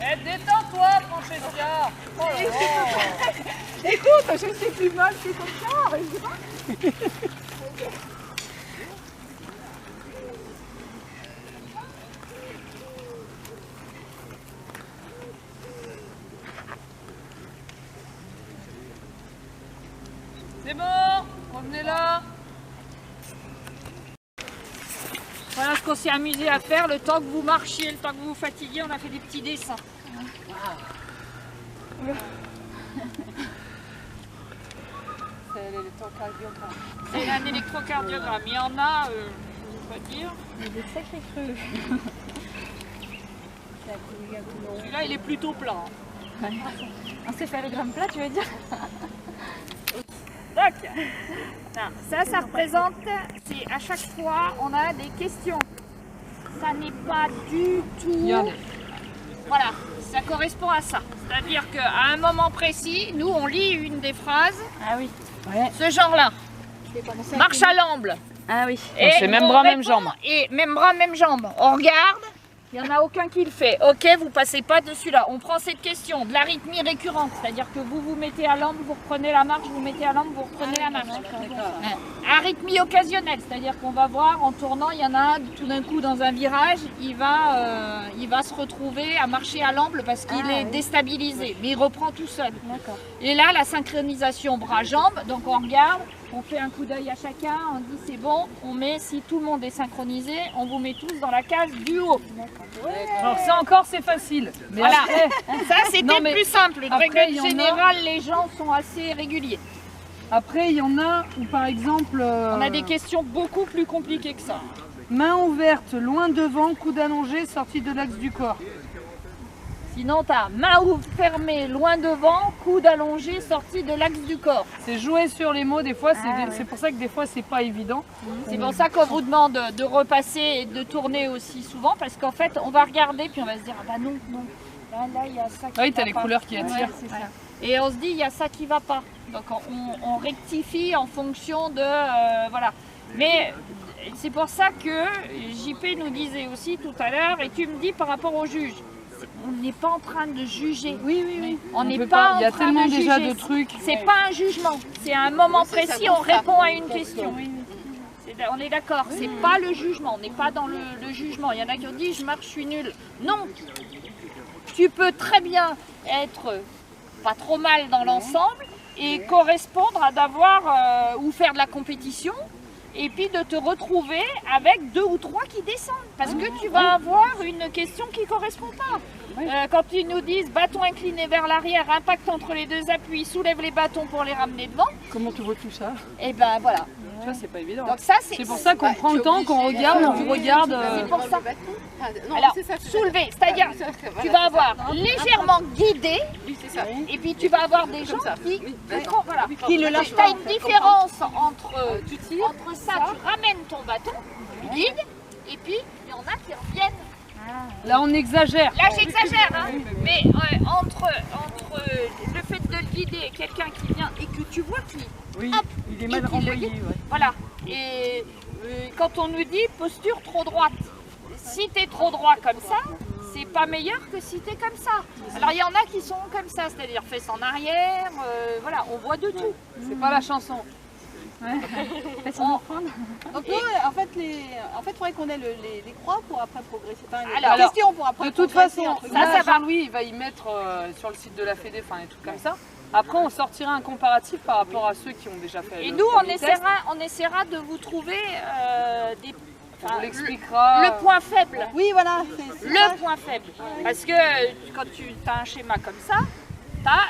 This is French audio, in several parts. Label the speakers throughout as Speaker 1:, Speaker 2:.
Speaker 1: Eh, détends-toi, Francesca. Oh là là.
Speaker 2: Écoute, je sais plus mal que comme ça, arrête.
Speaker 1: C'est bon, revenez là. Voilà ce qu'on s'est amusé à faire, le temps que vous marchiez, le temps que vous vous fatiguiez, on a fait des petits dessins.
Speaker 2: C'est l'électrocardiogramme.
Speaker 1: C'est un électrocardiogramme, il y en a, je ne vais pas dire.
Speaker 2: Il y a des sacrés creux.
Speaker 1: Celui-là, il est plutôt plat.
Speaker 2: Un céphalogramme plat, tu veux dire?
Speaker 1: Donc, ça représente, c'est à chaque fois, on a des questions. Ça n'est pas du tout... Voilà, ça correspond à ça. C'est-à-dire qu'à un moment précis, nous, on lit une des phrases.
Speaker 2: Ah oui. Ouais.
Speaker 1: Ce genre-là. Marche à l'amble.
Speaker 2: Ah oui.
Speaker 1: Et
Speaker 3: c'est même bras, même jambe.
Speaker 1: Et même bras, même jambe. On regarde, il n'y en a aucun qui le fait. Ok, vous passez pas dessus là. On prend cette question de l'arythmie récurrente, c'est-à-dire que vous vous mettez à l'amble, vous reprenez la marche, vous mettez à l'amble, vous reprenez la marche. Arythmie occasionnelle, c'est-à-dire qu'on va voir en tournant, il y en a un tout d'un coup dans un virage, il va se retrouver à marcher à l'amble parce qu'il est déstabilisé, mais il reprend tout seul. Et là, la synchronisation bras-jambes, donc on regarde. On fait un coup d'œil à chacun, on dit c'est bon, on met, si tout le monde est synchronisé, on vous met tous dans la case du haut.
Speaker 3: Alors ça encore c'est facile. Mais
Speaker 1: voilà,
Speaker 3: après,
Speaker 1: ça c'était plus simple. De
Speaker 3: après,
Speaker 1: règle générale, les gens sont assez réguliers.
Speaker 3: après il y en a où par exemple...
Speaker 1: On a des questions beaucoup plus compliquées que ça.
Speaker 3: Main ouverte, loin devant, coude allongé, sortie de l'axe du corps.
Speaker 1: Sinon, tu as main fermée, loin devant, coude allongé, sorti de l'axe du corps.
Speaker 3: C'est jouer sur les mots, des fois, c'est pour ça que des fois, c'est pas évident.
Speaker 1: C'est pour ça qu'on vous demande de repasser et de tourner aussi souvent, parce qu'en fait, on va regarder, puis on va se dire, ah bah non, non, là, il y a ça qui
Speaker 3: Ah oui,
Speaker 1: va
Speaker 3: tu as les
Speaker 1: pas.
Speaker 3: couleurs qui attirent.
Speaker 1: Ouais, c'est ça. Et on se dit, il y a ça qui va pas. Donc, on rectifie en fonction de... voilà. Mais c'est pour ça que JP nous disait aussi tout à l'heure, et tu me dis par rapport au juge. On n'est pas en train de juger.
Speaker 3: Oui, oui, oui.
Speaker 1: On n'est pas en train de juger.
Speaker 3: Il y a tellement déjà de trucs.
Speaker 1: C'est pas un jugement. C'est à un moment précis, on répond à une question. On est d'accord. C'est pas le jugement. On n'est pas dans le jugement. Il y en a qui ont dit je marche, je suis nul. Non. Tu peux très bien être pas trop mal dans l'ensemble et correspondre à d'avoir ou faire de la compétition. Et puis de te retrouver avec 2 ou 3 qui descendent. Parce que tu vas avoir une question qui ne correspond pas. Quand ils nous disent bâton incliné vers l'arrière, impact entre les deux appuis, soulève les bâtons pour les ramener devant.
Speaker 3: Comment tu vois tout ça?
Speaker 1: Et ben voilà.
Speaker 3: Tu vois, c'est pas évident.
Speaker 1: Donc ça,
Speaker 3: c'est pour ça qu'on prend le temps, qu'on regarde, on regarde.
Speaker 1: C'est pour ça. Alors, soulever, c'est-à-dire tu vas avoir légèrement guidé, et puis tu vas avoir des gens qui le lâchent. Tu as une différence entre ça, tu ramènes ton bâton, tu guides, et puis il y en a qui reviennent.
Speaker 3: Là, on exagère.
Speaker 1: Là, j'exagère, hein. Mais entre le fait de le guider et quelqu'un qui vient et que tu vois qu'il
Speaker 3: il est mal renvoyé.
Speaker 1: Voilà. Et quand on nous dit posture trop droite, si tu es trop droit comme ça, c'est pas meilleur que si tu es comme ça. Alors, il y en a qui sont comme ça, c'est-à-dire fesses en arrière, voilà, on voit de tout.
Speaker 3: C'est pas la chanson.
Speaker 2: Donc nous, en fait, il faudrait qu'on ait les croix pour après progresser. Enfin,
Speaker 1: Alors,
Speaker 2: les questions pour après
Speaker 3: de toute
Speaker 2: progresser,
Speaker 3: façon,
Speaker 2: entre guillemets.
Speaker 3: là, Jean-Louis, il va y mettre sur le site de la Fédé, enfin, des trucs comme ça. Après, on sortira un comparatif par rapport à ceux qui ont déjà fait.
Speaker 1: Et
Speaker 3: le
Speaker 1: nous,
Speaker 3: premier test.
Speaker 1: on essaiera de vous trouver
Speaker 3: On vous l'expliquera.
Speaker 1: Le point faible.
Speaker 2: Oui, voilà. c'est ça.
Speaker 1: Le point faible. Parce que quand tu as un schéma comme ça,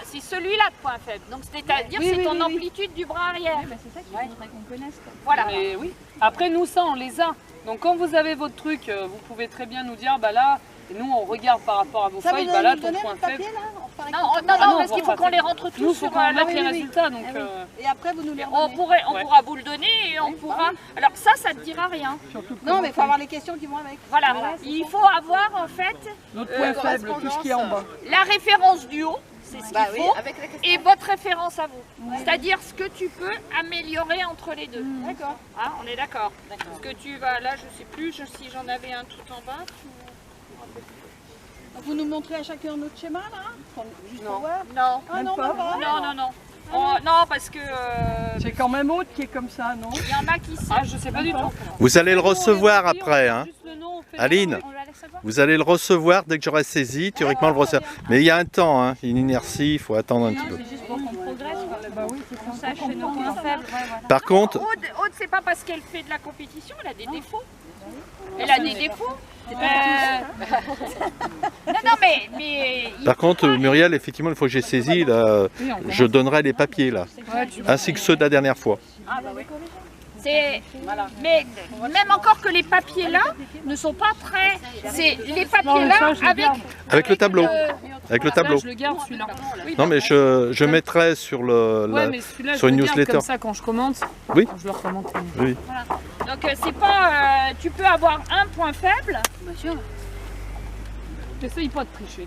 Speaker 1: c'est celui-là le point faible. Donc c'est-à-dire
Speaker 2: Oui,
Speaker 1: c'est
Speaker 2: oui,
Speaker 1: ton
Speaker 2: oui, oui.
Speaker 1: amplitude du bras arrière.
Speaker 2: C'est ça qu'il faudrait qu'on connaisse.
Speaker 1: Voilà.
Speaker 3: Mais oui. Après, nous, ça, on les a. Donc, quand vous avez votre truc, vous pouvez très bien nous dire, bah là, et nous, on regarde par rapport à vos
Speaker 2: Ça
Speaker 3: feuilles,
Speaker 2: vous
Speaker 3: bah là,
Speaker 2: donne
Speaker 3: ton
Speaker 2: le
Speaker 3: point
Speaker 2: papier
Speaker 3: faible.
Speaker 2: là? On repart avec
Speaker 1: Non,
Speaker 2: le
Speaker 1: non,
Speaker 2: papier.
Speaker 1: non,
Speaker 3: on
Speaker 1: parce
Speaker 3: va
Speaker 1: qu'il faut
Speaker 3: pas
Speaker 1: qu'on les
Speaker 3: faire.
Speaker 1: rentre tous
Speaker 3: Nous, il
Speaker 1: sur
Speaker 3: faut qu'on mette
Speaker 1: la
Speaker 3: les
Speaker 2: oui, oui.
Speaker 3: résultats. Donc,
Speaker 2: Ah oui. Et après, vous nous les
Speaker 1: On
Speaker 2: redonnez.
Speaker 1: on
Speaker 3: Ouais.
Speaker 1: pourra vous le donner et on pourra. Alors ça te dira rien.
Speaker 2: Non, mais il faut avoir les questions qui vont avec.
Speaker 1: Voilà. Il faut avoir en fait
Speaker 4: Notre point faible, tout ce qui est en bas.
Speaker 1: la référence du haut, c'est ce qu'il
Speaker 2: Bah oui,
Speaker 1: faut,
Speaker 2: avec la question.
Speaker 1: et votre référence à vous. C'est-à-dire ce que tu peux améliorer entre les deux.
Speaker 2: D'accord.
Speaker 1: Ah, on est d'accord. Ce que tu vas là, je sais plus si j'en avais un tout en bas.
Speaker 2: Donc vous nous montrez à chacun notre schéma là? Juste pour voir?
Speaker 1: Non.
Speaker 2: Ah non,
Speaker 4: pas.
Speaker 2: même pas.
Speaker 1: Non. Non, parce que
Speaker 4: C'est quand même autre qui est comme ça, non?
Speaker 1: il y en a qui sont.
Speaker 3: Ah, je sais pas du tout.
Speaker 5: Vous allez le recevoir après, hein.
Speaker 3: Juste le nom, on fait
Speaker 5: Aline,
Speaker 1: On va les savoir.
Speaker 5: vous allez le recevoir dès que j'aurai saisi, théoriquement le recevoir. Mais il y a un temps, hein, une inertie, il faut attendre un petit peu.
Speaker 1: C'est juste pour qu'on progresse. On sache nos points faibles.
Speaker 5: Par contre,
Speaker 1: Aude, c'est pas parce qu'elle fait de la compétition, elle a des défauts. Elle a des défauts. Non, mais
Speaker 5: par contre, Muriel, effectivement, une fois que j'ai saisi, là, je donnerai les papiers là, ainsi que ceux de la dernière fois.
Speaker 1: c'est. Mais même encore que les papiers là ne sont pas très. C'est les papiers là
Speaker 5: Avec le tableau, avec le
Speaker 3: Là,
Speaker 5: tableau.
Speaker 3: je le garde celui-là.
Speaker 5: Non, mais je mettrai sur le.
Speaker 3: Ouais,
Speaker 5: la-
Speaker 3: mais celui-là,
Speaker 5: sur
Speaker 3: je
Speaker 5: une
Speaker 3: le garde
Speaker 5: newsletter.
Speaker 3: comme ça quand je commente.
Speaker 5: Oui.
Speaker 3: Je le recommande.
Speaker 5: Oui.
Speaker 1: Donc c'est pas. Tu peux avoir un point faible.
Speaker 3: Essaye pas de tricher.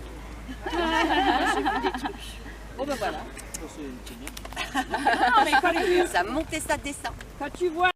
Speaker 2: Ça monte et ça descend.
Speaker 1: Quand tu vois